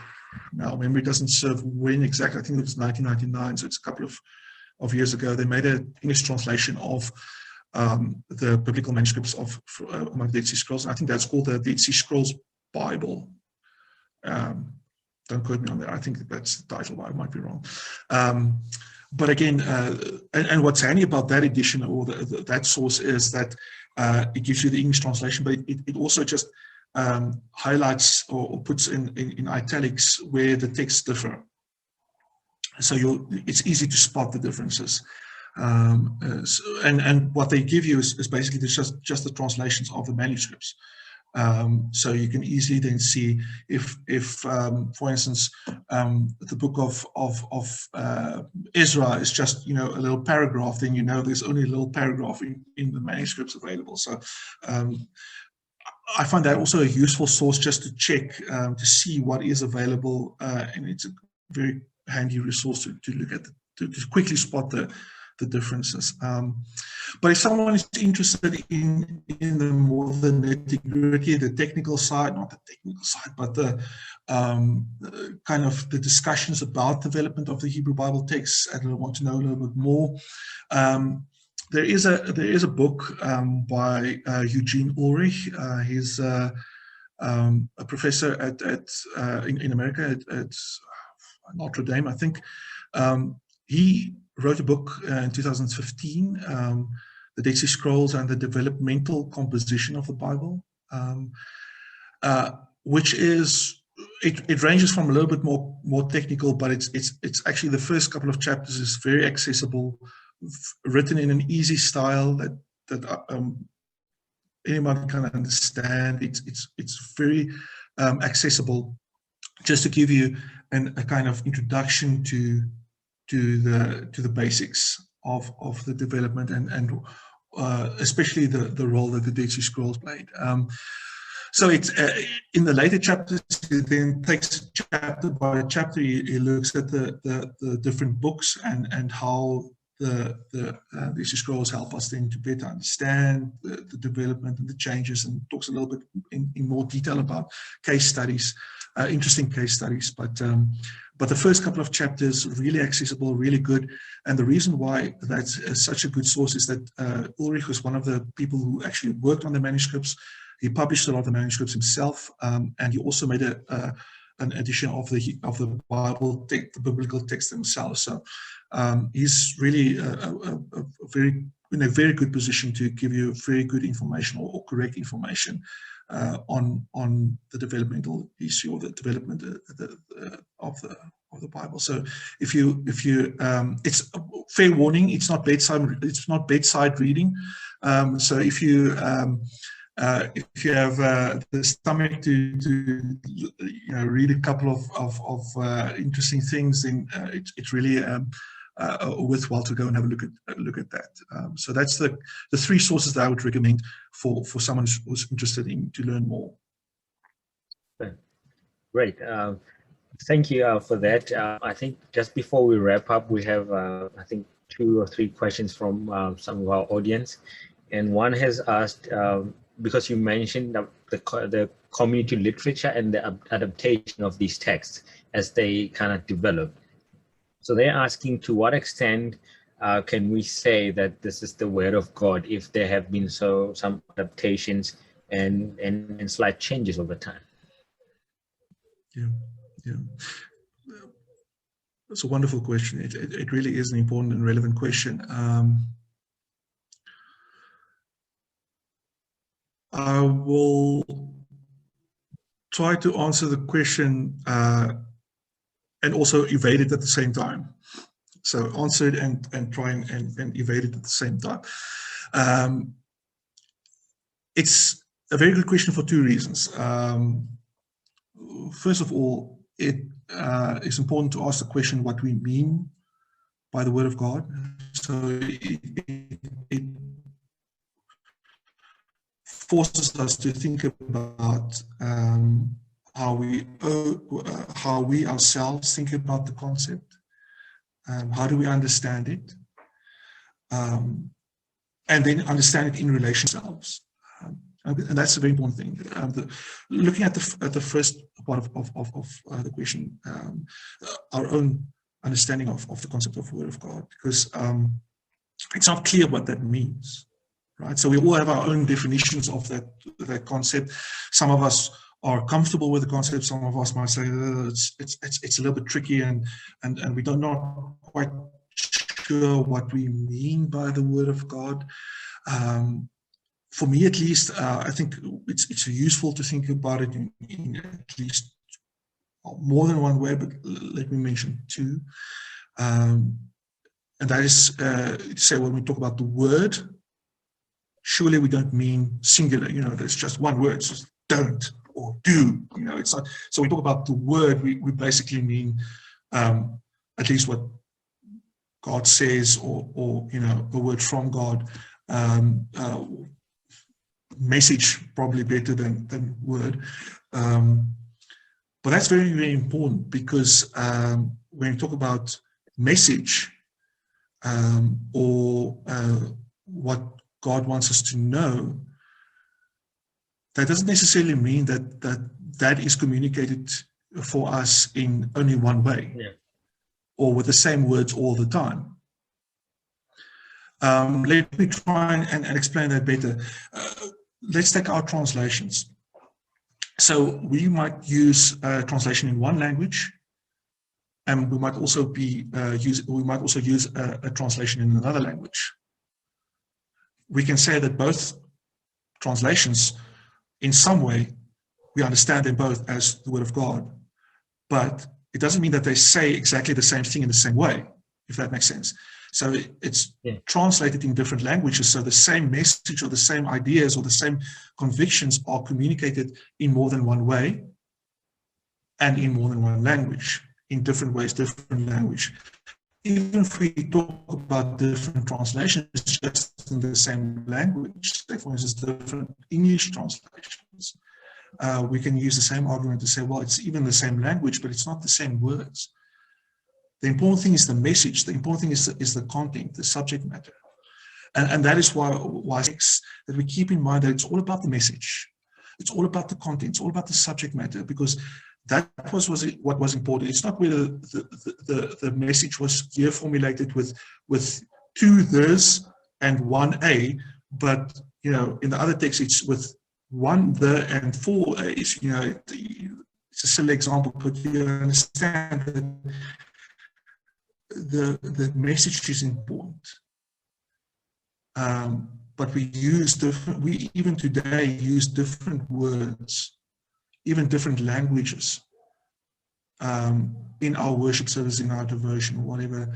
Now memory doesn't serve when exactly. I think it was 1999. So it's a couple of years ago. They made an English translation of the biblical manuscripts of among the Dead Sea Scrolls. And I think that's called the Dead Sea Scrolls Bible. Don't quote me on that. I think that's the title. I might be wrong. But again, and what's handy about that edition or that source is that it gives you the English translation, but it also just highlights or puts in italics where the texts differ. So it's easy to spot the differences. And what they give you is basically just the translations of the manuscripts. So you can easily then see if for instance, the book of Ezra is just, a little paragraph, then there's only a little paragraph in the manuscripts available. So I find that also a useful source just to check, to see what is available, and it's a very handy resource to look at, to quickly spot the differences. But if someone is interested in the more the nitty-gritty, the technical side, not the technical side, but the kind of the discussions about development of the Hebrew Bible texts, and I want to know a little bit more, there is a book by Eugene Ulrich. He's a professor in America at Notre Dame, I think. He wrote a book in 2015, The Dead Sea Scrolls and the Developmental Composition of the Bible, which is, it ranges from a little bit more technical, but it's actually, the first couple of chapters is very accessible, written in an easy style that anyone can understand. It's very accessible, just to give you a kind of introduction to the basics of the development and especially the role that the Dead Sea Scrolls played. So it's in the later chapters, he then takes chapter by chapter. He looks at the different books and how the Dead Sea Scrolls help us then to better understand the development and the changes, and talks a little bit in more detail about case studies, interesting case studies. But the first couple of chapters, really accessible, really good. And the reason why that's such a good source is that Ulrich was one of the people who actually worked on the manuscripts. He published a lot of the manuscripts himself, and he also made an edition of the Bible, the biblical text themselves. So he's really in a very good position to give you very good information or correct information on the developmental issue or the development of the Bible. So if you it's a fair warning, it's not bedside reading. So if you have the stomach to read a couple of interesting things, then it's really worthwhile to go and have a look at that. So that's the three sources that I would recommend for someone who's interested to learn more. Great. Thank you for that. I think just before we wrap up, we have I think 2 or 3 questions from some of our audience, and one has asked, because you mentioned the community literature and the adaptation of these texts as they kind of develop. So they're asking, to what extent can we say that this is the word of God if there have been some adaptations and slight changes over time? Yeah. That's a wonderful question. It really is an important and relevant question. I will try to answer the question and also evade it at the same time. So answer it and try and evade it at the same time. a very good question for two reasons. First of all, it is important to ask the question what we mean by the Word of God. So it forces us to think about how we ourselves think about the concept. How do we understand it? And then understand it in relation to ourselves. And that's a very important thing. Looking at the first part of the question, our own understanding of the concept of Word of God, because it's not clear what that means, right? So we all have our own definitions of that concept. Some of us are comfortable with the concept. Some of us might say it's a little bit tricky, and we don't know quite sure what we mean by the Word of God. For me, at least, I think it's useful to think about it in at least more than one way, but let me mention two. And that is to say, when we talk about the word, surely we don't mean singular. There's just one word, it's just don't or do. It's not. So we talk about the word, we basically mean at least what God says, or a word from God. Message probably better than word, but that's very, very important, because when you talk about message or what God wants us to know, that doesn't necessarily mean that is communicated for us in only one way, or with the same words all the time. Let me try and explain that better. Let's take our translations. So we might use a translation in one language, and we might also use a translation in another language. We can say that both translations, in some way, we understand them both as the Word of God, but it doesn't mean that they say exactly the same thing in the same way, if that makes sense. So it's translated in different languages, so the same message or the same ideas or the same convictions are communicated in more than one way and in more than one language, in different ways, different language. Even if we talk about different translations just in the same language, like for instance, different English translations, we can use the same argument to say, well, it's even the same language, but it's not the same words. The important thing is the message. The important thing is the content, the subject matter. And that is why that we keep in mind that it's all about the message. It's all about the content. It's all about the subject matter, because that was what was important. It's not whether the message was here formulated with two this and one a, but in the other text it's with one the and four a's. It's a silly example, but you understand that the message is important. But we even today use different words, even different languages in our worship service, in our devotion, whatever,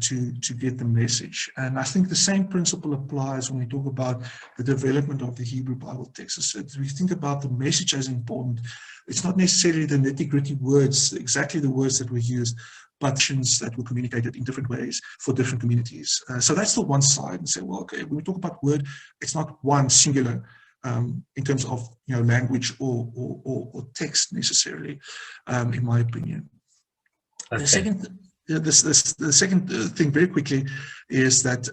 to get the message. And I think the same principle applies when we talk about the development of the Hebrew Bible texts. So we think about the message as important. It's not necessarily the nitty-gritty words, exactly the words that were used, but that were communicated in different ways for different communities. So that's the one side, and say, well, okay, when we talk about word, it's not one singular in terms of language or text necessarily, in my opinion. Okay. The second thing, very quickly, is that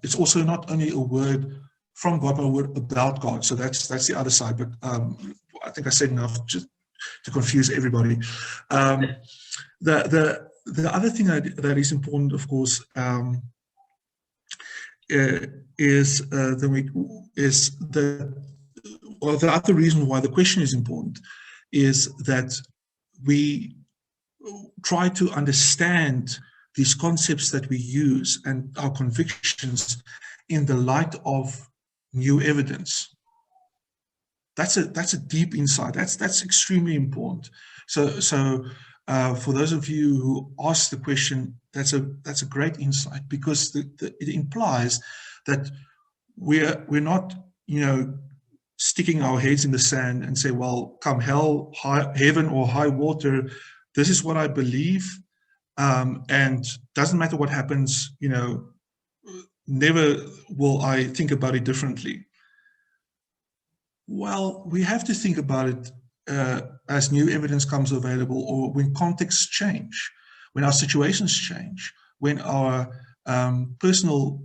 it's also not only a word from God, but a word about God. So that's the other side. But I think I said enough just to confuse everybody. The other thing that is important, of course, is the other reason why the question is important is that we try to understand these concepts that we use and our convictions in the light of new evidence. That's a deep insight. That's extremely important. So for those of you who ask the question, that's a great insight, because it implies that we're not sticking our heads in the sand and say, well, come hell, heaven or high water, this is what I believe, and doesn't matter what happens, never will I think about it differently. Well, we have to think about it as new evidence comes available, or when contexts change, when our situations change, when our personal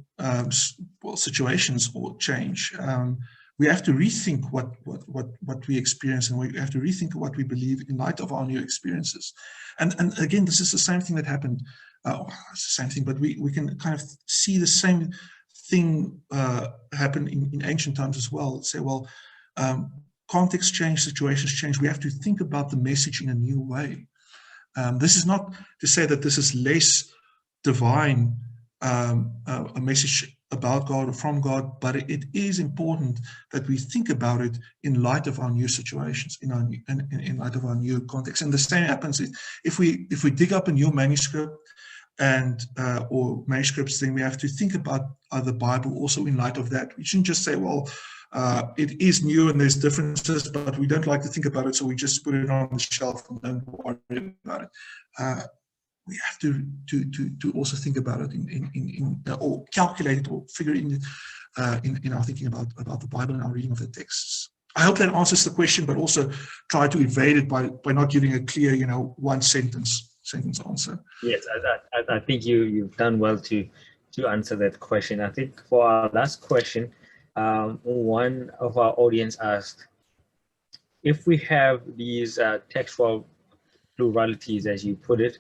situations or change. We have to rethink what we experience, and we have to rethink what we believe in light of our new experiences. And again, this is the same thing that happened. It's the same thing, but we can kind of see the same thing happen in ancient times as well. Say, well, context change, situations change. We have to think about the message in a new way. This is not to say that this is less divine, a message about God or from God, but it is important that we think about it in light of our new situations, in light of our new context. And the same happens if we dig up a new manuscript or manuscripts, then we have to think about the Bible also in light of that. We shouldn't just say, well, it is new and there's differences, but we don't like to think about it, so we just put it on the shelf and don't worry about it. We have to also think about it or calculate it or figure it in our thinking about the Bible and our reading of the texts. I hope that answers the question, but also try to evade it by not giving a clear, one sentence answer. Yes, I think you've done well to answer that question. I think for our last question, one of our audience asked, if we have these textual pluralities, as you put it,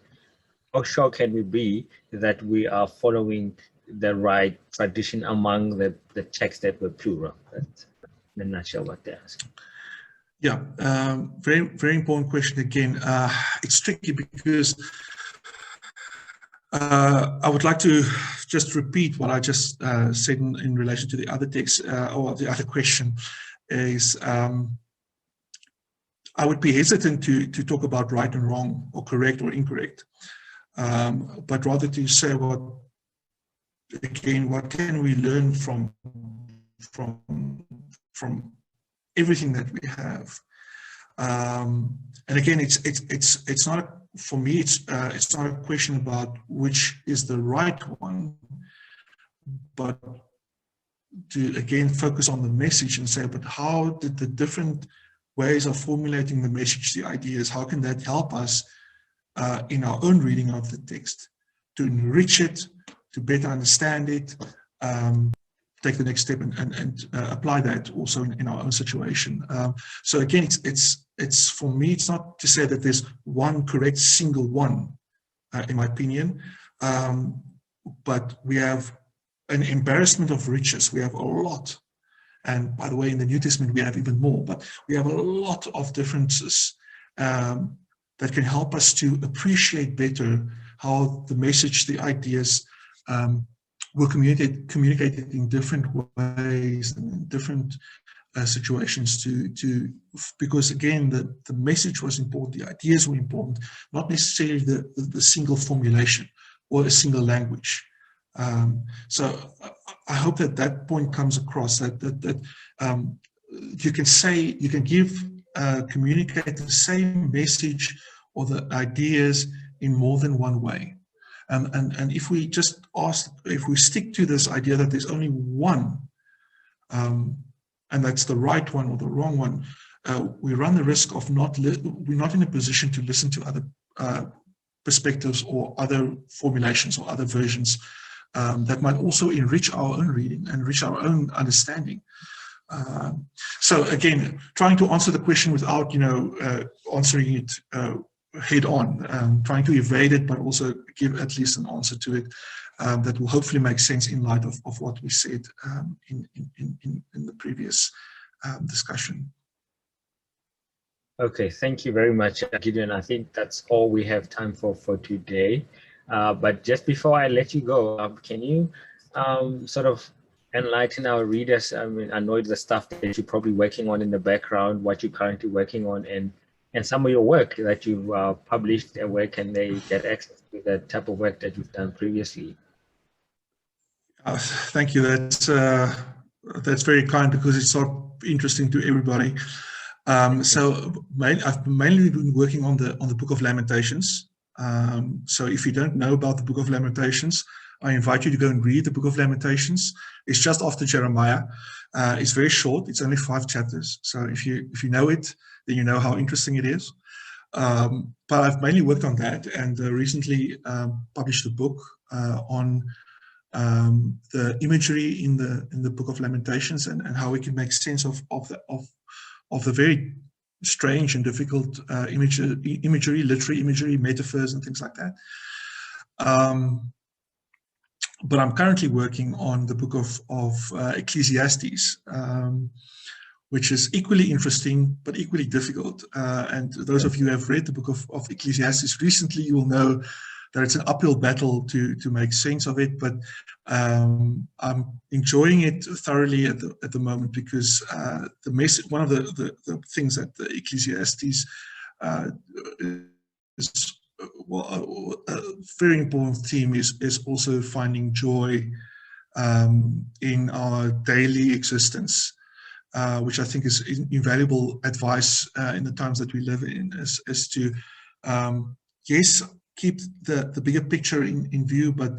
how sure can we be that we are following the right tradition among the texts that were plural? That's in a nutshell what they're asking. Yeah, very, very important question again. It's tricky because I would like to just repeat what I just said in relation to the other text, or the other question is, I would be hesitant to talk about right and wrong or correct or incorrect, but rather to say what can we learn from everything that we have. And again, it's not for me. It's not a question about which is the right one, but to again focus on the message and say, but how did the different ways of formulating the message, the ideas, how can that help us in our own reading of the text to enrich it, to better understand it, take the next step and apply that also in our own situation. So again, it's for me, it's not to say that there's one correct single one, in my opinion, but we have an embarrassment of riches. We have a lot. And by the way, in the New Testament, we have even more, but we have a lot of differences that can help us to appreciate better how the message, the ideas, were communicated in different ways and in different situations because again, the message was important, the ideas were important, not necessarily the single formulation or a single language. So I hope that point comes across, that you can communicate the same message or the ideas in more than one way. And if we stick to this idea that there's only one, and that's the right one or the wrong one, we run the risk of we're not in a position to listen to other perspectives or other formulations or other versions that might also enrich our own reading, enrich our own understanding. So again, trying to answer the question without, answering it head on, trying to evade it, but also give at least an answer to it that will hopefully make sense in light of what we said in the previous discussion. Okay, thank you very much, Gideon. I think that's all we have time for today. But just before I let you go, can you sort of enlighten our readers? I mean, I know the stuff that you're probably working on in the background, what you're currently working on, and some of your work that you've published. Where can they get access to that type of work that you've done previously? Thank you. That's very kind, because it's not interesting to everybody. So I've mainly been working on the Book of Lamentations. So if you don't know about the Book of Lamentations, I invite you to go and read the Book of Lamentations. It's just after Jeremiah. It's very short. It's only 5 chapters. So if you know it, then you know how interesting it is. But I've mainly worked on that, and recently published a book on the imagery in the Book of Lamentations, and how we can make sense of the very strange and difficult imagery, literary imagery, metaphors, and things like that. But I'm currently working on the book of Ecclesiastes, which is equally interesting but equally difficult. And those of you who have read the book of Ecclesiastes recently, you will know that it's an uphill battle to make sense of it. But I'm enjoying it thoroughly at the moment, because one of the things that the Ecclesiastes is, well, a very important theme is also finding joy in our daily existence, which I think is invaluable advice in the times that we live in, is to, yes, keep the bigger picture in view, but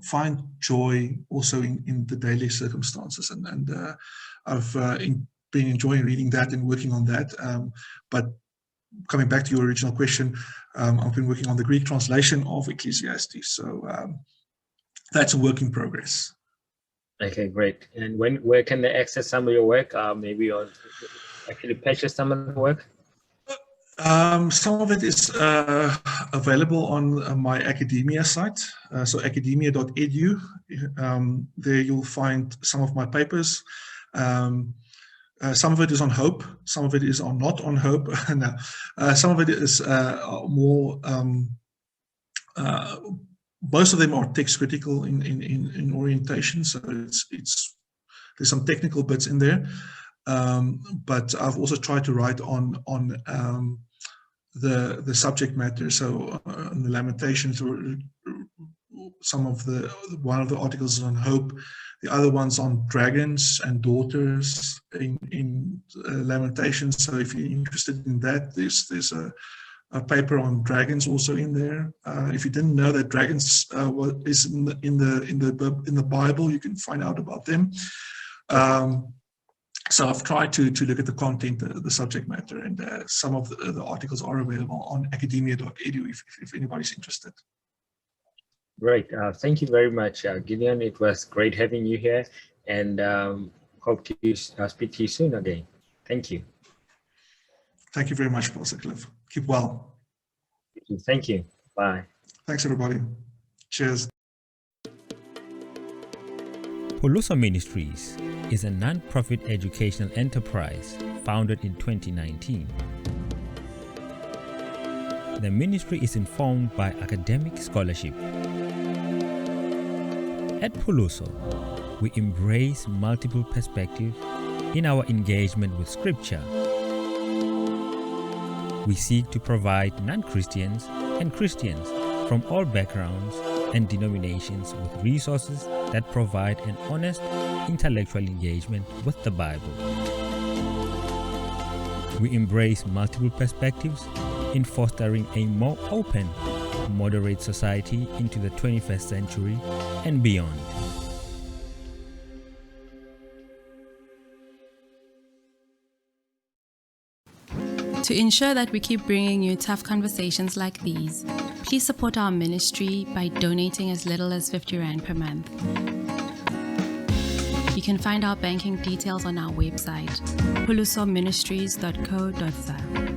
find joy also in the daily circumstances. And I've been enjoying reading that and working on that. But coming back to your original question, I've been working on the Greek translation of Ecclesiastes. So that's a work in progress. Okay, great. And where can they access some of your work? Maybe actually purchase some of the work? Some of it is available on my academia site, so academia.edu. There you'll find some of my papers. Some of it is on Hope, some of it is not on Hope. No. Some of it is more, most of them are text critical in orientation, so there's some technical bits in there. But I've also tried to write on the subject matter. So on the Lamentations, or one of the articles is on hope, the other one's on dragons and daughters in Lamentations. So if you're interested in that, there's a paper on dragons also in there. If you didn't know that dragons is in the Bible, you can find out about them. So I've tried to look at the content, the subject matter, and some of the articles are available on academia.edu if anybody's interested. Great. Thank you very much, Gideon. It was great having you here, and hope to speak to you soon again. Thank you. Thank you very much, Pastor Cliff. Keep well. Thank you. Bye. Thanks, everybody. Cheers. Puluso Ministries is a non-profit educational enterprise founded in 2019. The ministry is informed by academic scholarship. At Puluso, we embrace multiple perspectives in our engagement with Scripture. We seek to provide non-Christians and Christians from all backgrounds and denominations with resources that provide an honest intellectual engagement with the Bible. We embrace multiple perspectives in fostering a more open, moderate society into the 21st century and beyond. To ensure that we keep bringing you tough conversations like these, please support our ministry by donating as little as 50 Rand per month. You can find our banking details on our website, pulusoministries.co.za.